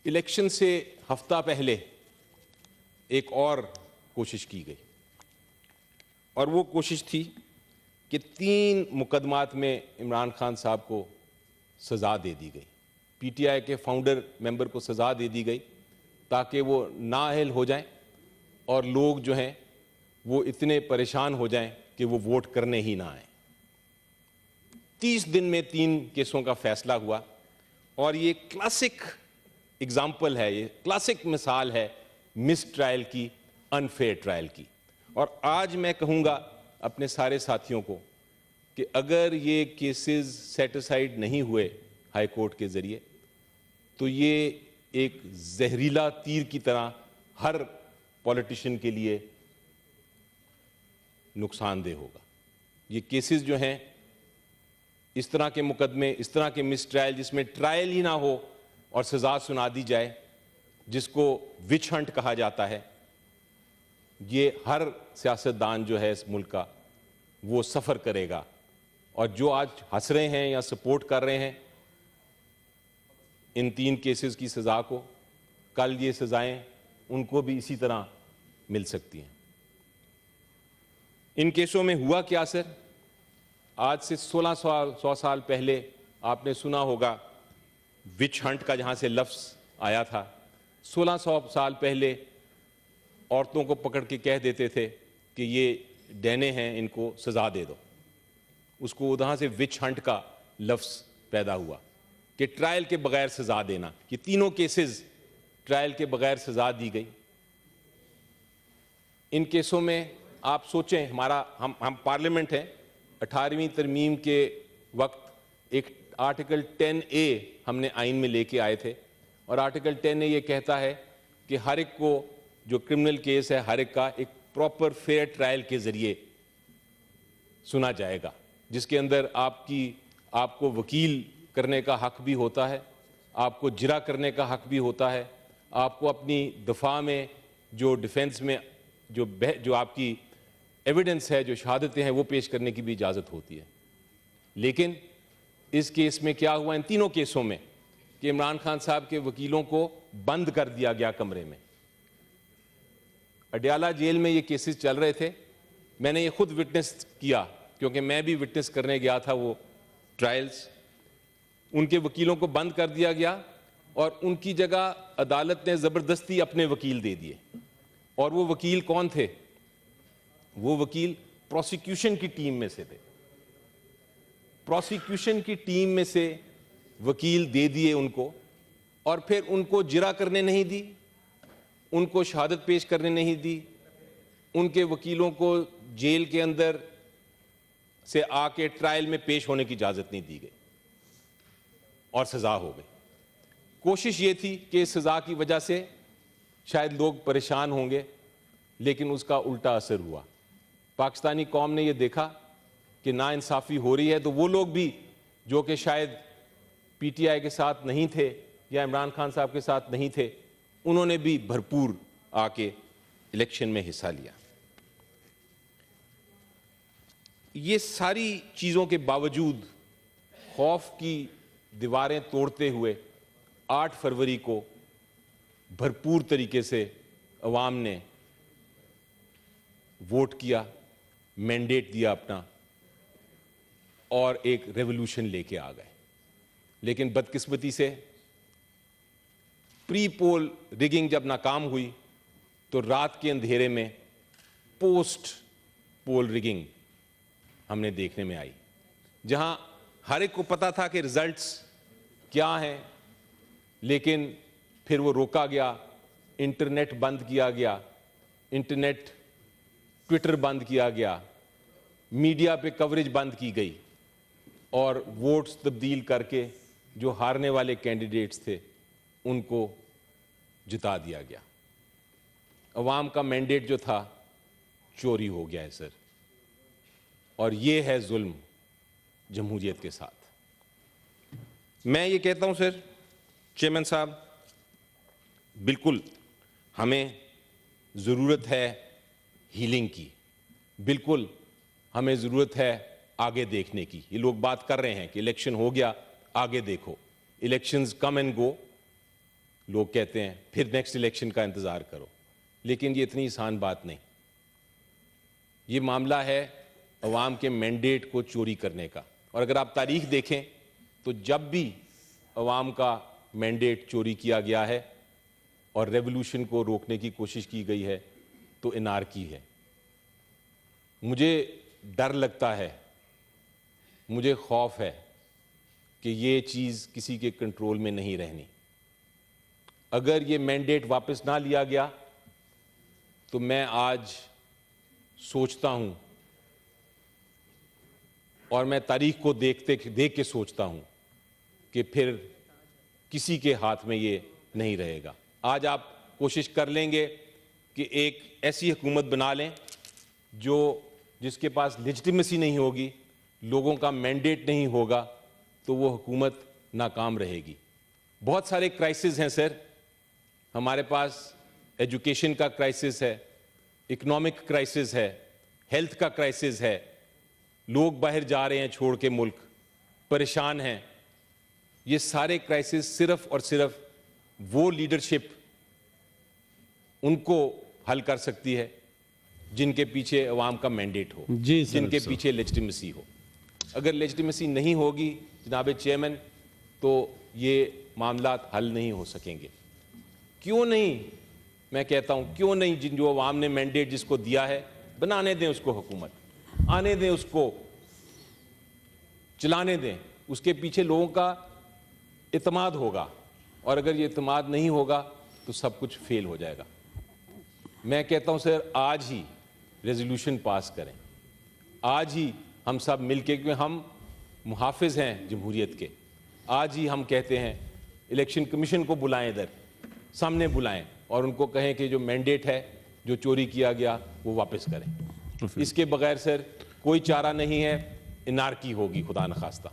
Election سے ہفتہ پہلے ایک اور کوشش کی گئی اور وہ کوشش تھی کہ 3 مقدمات میں عمران خان صاحب کو سزا دے دی گئی. پی ٹی آئی کے فاؤنڈر ممبر کو سزا دے دی گئی تاکہ وہ نااہل ہو جائیں اور لوگ جو ہیں وہ اتنے پریشان ہو جائیں کہ وہ ووٹ کرنے ہی نہ آئیں. 30 دن میں 3 کیسوں کا فیصلہ ہوا اور یہ کلاسک اگزامپل ہے, یہ کلاسک مثال ہے مس ٹرائل کی, انفیئر ٹرائل کی. اور آج میں کہوں گا اپنے سارے ساتھیوں کو کہ اگر یہ کیسز سیٹ اسائیڈ نہیں ہوئے ہائی کورٹ کے ذریعے تو یہ ایک زہریلا تیر کی طرح ہر پولیٹیشین کے لیے نقصان دہ ہوگا. یہ کیسز جو ہیں, اس طرح کے مقدمے, اس طرح کے مس ٹرائل جس میں ٹرائل ہی نہ ہو اور سزا سنا دی جائے, جس کو وچ ہنٹ کہا جاتا ہے, یہ ہر سیاستدان جو ہے اس ملک کا وہ سفر کرے گا. اور جو آج ہنس رہے ہیں یا سپورٹ کر رہے ہیں ان 3 کیسز کی سزا کو, کل یہ سزائیں ان کو بھی اسی طرح مل سکتی ہیں. ان کیسوں میں ہوا کیا سر؟ آج سے 100 سال پہلے آپ نے سنا ہوگا وچ ہنٹ کا جہاں سے لفظ آیا تھا. 1600 سال پہلے عورتوں کو پکڑ کے کہہ دیتے تھے کہ یہ ڈینے ہیں, ان کو سزا دے دو. اس کو وہاں سے وچ ہنٹ کا لفظ پیدا ہوا کہ ٹرائل کے بغیر سزا دینا. یہ تینوں کیسز ٹرائل کے بغیر سزا دی گئی. ان کیسوں میں آپ سوچیں, ہم پارلیمنٹ ہیں, 18ویں ترمیم کے وقت ایک آرٹیکل 10A ہم نے آئین میں لے کے آئے تھے, اور آرٹیکل 10A یہ کہتا ہے کہ ہر ایک کو جو کرمنل کیس ہے ہر ایک کا ایک پراپر فیئر ٹرائل کے ذریعے سنا جائے گا, جس کے اندر آپ کو وکیل کرنے کا حق بھی ہوتا ہے, آپ کو جرا کرنے کا حق بھی ہوتا ہے, آپ کو اپنی دفاع میں جو ڈیفنس میں جو آپ کی ایویڈنس ہے, جو شہادتیں ہیں, وہ پیش کرنے کی بھی اجازت ہوتی ہے. لیکن اس کیس میں کیا ہوا, ان تینوں کیسوں میں, کہ عمران خان صاحب کے وکیلوں کو بند کر دیا گیا کمرے میں. اڈیالہ جیل میں یہ کیسز چل رہے تھے, میں نے یہ خود وٹنس کیا کیونکہ میں بھی وٹنس کرنے گیا تھا وہ ٹرائلز. ان کے وکیلوں کو بند کر دیا گیا اور ان کی جگہ عدالت نے زبردستی اپنے وکیل دے دیے. اور وہ وکیل کون تھے؟ وہ وکیل پروسیکیوشن کی ٹیم میں سے تھے. پروسیکیوشن کی ٹیم میں سے وکیل دے دیے ان کو, اور پھر ان کو جرا کرنے نہیں دی, ان کو شہادت پیش کرنے نہیں دی, ان کے وکیلوں کو جیل کے اندر سے آ کے ٹرائل میں پیش ہونے کی اجازت نہیں دی گئی, اور سزا ہو گئی. کوشش یہ تھی کہ اس سزا کی وجہ سے شاید لوگ پریشان ہوں گے, لیکن اس کا الٹا اثر ہوا. پاکستانی قوم نے یہ دیکھا کہ ناانصافی ہو رہی ہے, تو وہ لوگ بھی جو کہ شاید پی ٹی آئی کے ساتھ نہیں تھے یا عمران خان صاحب کے ساتھ نہیں تھے, انہوں نے بھی بھرپور آ کے الیکشن میں حصہ لیا. یہ ساری چیزوں کے باوجود خوف کی دیواریں توڑتے ہوئے 8 فروری کو بھرپور طریقے سے عوام نے ووٹ کیا, مینڈیٹ دیا اپنا, اور ایک ریولوشن لے کے آ گئے. لیکن بدقسمتی سے پری پول ریگنگ جب ناکام ہوئی تو رات کے اندھیرے میں پوسٹ پول ریگنگ ہم نے دیکھنے میں آئی, جہاں ہر ایک کو پتا تھا کہ ریزلٹس کیا ہیں, لیکن پھر وہ روکا گیا, انٹرنیٹ بند کیا گیا, انٹرنیٹ ٹویٹر بند کیا گیا, میڈیا پہ کوریج بند کی گئی, اور ووٹس تبدیل کر کے جو ہارنے والے کینڈیڈیٹس تھے ان کو جتا دیا گیا. عوام کا مینڈیٹ جو تھا چوری ہو گیا ہے سر, اور یہ ہے ظلم جمہوریت کے ساتھ. میں یہ کہتا ہوں سر چیئرمین صاحب, بالکل ہمیں ضرورت ہے ہیلنگ کی, بالکل ہمیں ضرورت ہے آگے دیکھنے کی. یہ لوگ بات کر رہے ہیں کہ الیکشن ہو گیا, آگے دیکھو. الیکشنز کم اینڈ گو, لوگ کہتے ہیں پھر نیکسٹ الیکشن کا انتظار کرو، لیکن یہ اتنی آسان بات نہیں. یہ معاملہ ہے عوام کے مینڈیٹ کو چوری کرنے کا. اور اگر آپ تاریخ دیکھیں تو جب بھی عوام کا مینڈیٹ چوری کیا گیا ہے اور ریولوشن کو روکنے کی کوشش کی گئی ہے تو انارکی ہے. مجھے ڈر لگتا ہے، مجھے خوف ہے کہ یہ چیز کسی کے کنٹرول میں نہیں رہنی. اگر یہ مینڈیٹ واپس نہ لیا گیا تو میں آج سوچتا ہوں اور میں تاریخ کو دیکھ کے سوچتا ہوں کہ پھر کسی کے ہاتھ میں یہ نہیں رہے گا. آج آپ کوشش کر لیں گے کہ ایک ایسی حکومت بنا لیں جس کے پاس لیجٹیمیسی نہیں ہوگی، لوگوں کا مینڈیٹ نہیں ہوگا، تو وہ حکومت ناکام رہے گی. بہت سارے کرائسس ہیں سر. ہمارے پاس ایجوکیشن کا کرائسس ہے، اکنامک کرائسس ہے، ہیلتھ کا کرائسس ہے. لوگ باہر جا رہے ہیں چھوڑ کے ملک، پریشان ہیں. یہ سارے کرائسس صرف اور صرف وہ لیڈرشپ ان کو حل کر سکتی ہے جن کے پیچھے عوام کا مینڈیٹ ہو، جن کے پیچھے لیجٹیمیسی ہو. اگر لیجٹیمیسی نہیں ہوگی جناب چیئرمین تو یہ معاملات حل نہیں ہو سکیں گے. کیوں نہیں، میں کہتا ہوں کیوں نہیں، جو عوام نے مینڈیٹ جس کو دیا ہے بنانے دیں اس کو حکومت، آنے دیں اس کو، چلانے دیں. اس کے پیچھے لوگوں کا اعتماد ہوگا، اور اگر یہ اعتماد نہیں ہوگا تو سب کچھ فیل ہو جائے گا. میں کہتا ہوں سر آج ہی ریزولوشن پاس کریں، آج ہی ہم سب مل کے، کیونکہ ہم محافظ ہیں جمہوریت کے. آج ہی ہم کہتے ہیں الیکشن کمیشن کو بلائیں، ادھر سامنے بلائیں اور ان کو کہیں کہ جو مینڈیٹ ہے جو چوری کیا گیا وہ واپس کریں. اس کے بغیر سر کوئی چارہ نہیں ہے، انارکی ہوگی خدا نخواستہ.